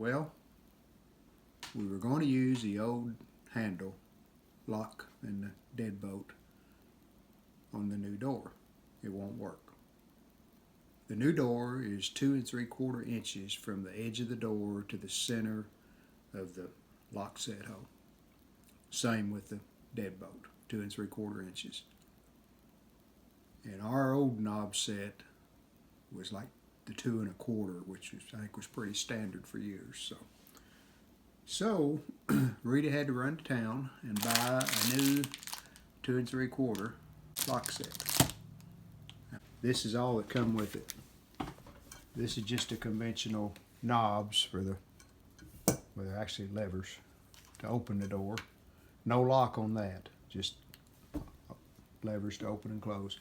Well, we were going to use the old handle lock and the deadbolt on the new door. It won't work. The new door is 2 3/4 inches from the edge of the door to the center of the lock set hole. Same with the deadbolt, 2 3/4 inches. And our old knob set was like the 2 1/4, which was, I think was pretty standard for years. So Rita had to run to town and buy a new 2 3/4 lock set. This is all that come with it. This is just a conventional knobs for the, well, they're actually levers to open the door. No lock on that, just levers to open and close.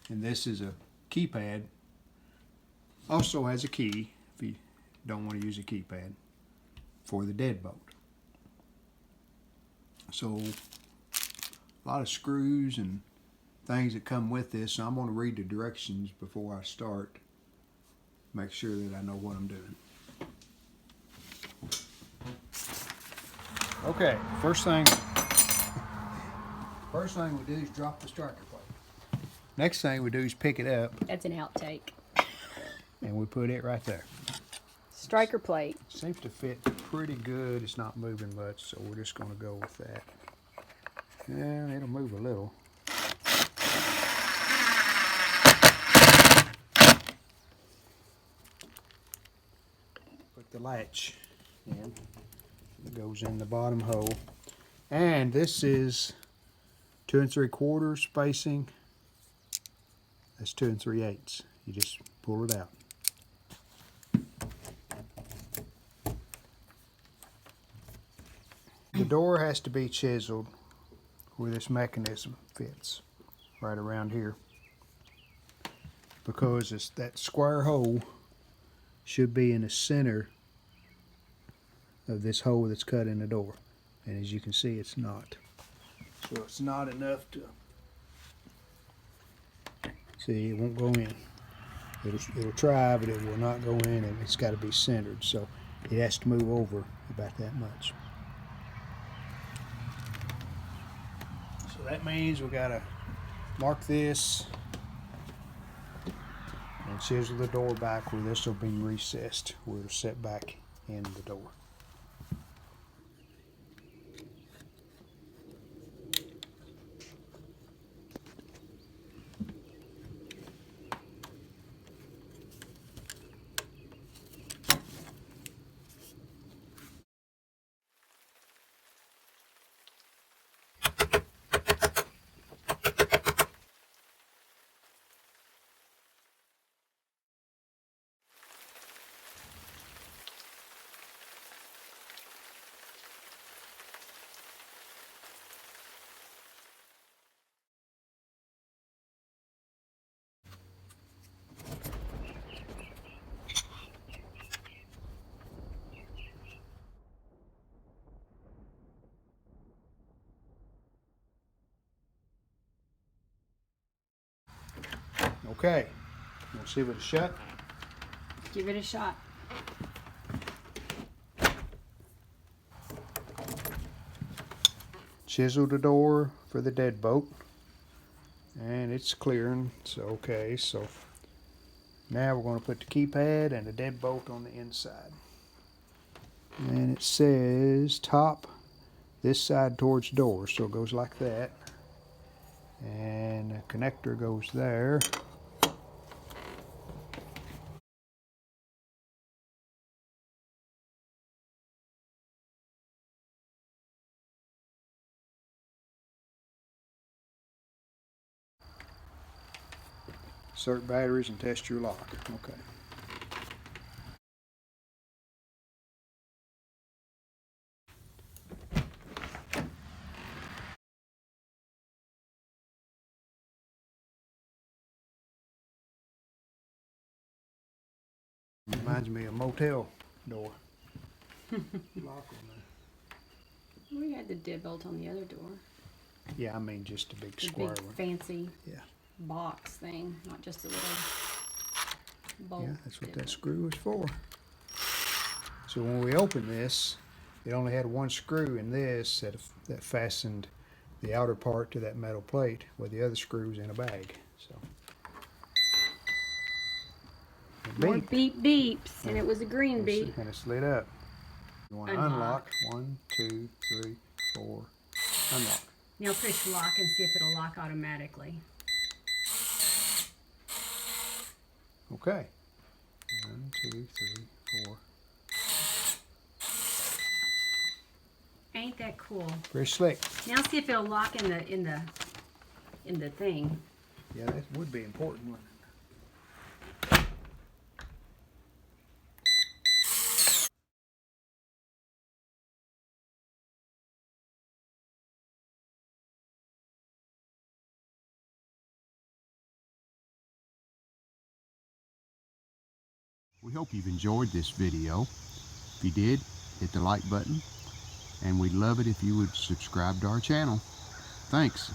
And this is a keypad. Also has a key if you don't want to use a keypad for the deadbolt. So a lot of screws and things that come with this. So I'm going to read the directions before I start. Make sure that I know what I'm doing. Okay, first thing we do is drop the striker plate. Next thing we do is pick it up. That's an outtake. And we put it right there. Striker plate. Seems to fit pretty good. It's not moving much, so we're just going to go with that. And it'll move a little. Put the latch in. It goes in the bottom hole. And this is 2 3/4 spacing. That's 2 3/8. You just pull it out. The door has to be chiseled where this mechanism fits, right around here, because it's that square hole should be in the center of this hole that's cut in the door, and as you can see, it's not. So it's not enough to see. It won't go in. It'll try, but it will not go in, and it's got to be centered. So it has to move over about that much. So that means we got to mark this and chisel the door back where this will be recessed, where it'll set back in the door. Okay, we'll see if it's shut. Give it a shot. Chisel the door for the deadbolt, and it's clearing. So okay, so now we're going to put the keypad and the deadbolt on the inside. And it says top this side towards door, so it goes like that. And the connector goes there. Insert batteries and test your lock. Okay. Reminds me of a motel door. Lock on there. We had the deadbolt on the other door. Yeah, I mean just a big The square big one. fancy Yeah. box thing, not just a little bolt. Yeah, that's what that screw is for. So when we opened this, it only had one screw in this that fastened the outer part to that metal plate, with the other screws in a bag. So it More beeped. beep beeps, and it was a green beep. And it slid up. You want to Unlock. unlock. 1, 2, 3, 4. Unlock. Now push lock and see if it'll lock automatically. Okay. 1, 2, 3, 4. Ain't that cool? Very slick. Now see if it'll lock in the thing. Yeah, that would be important, wouldn't it? We hope you've enjoyed this video. If you did, hit the like button, and we'd love it if you would subscribe to our channel. Thanks.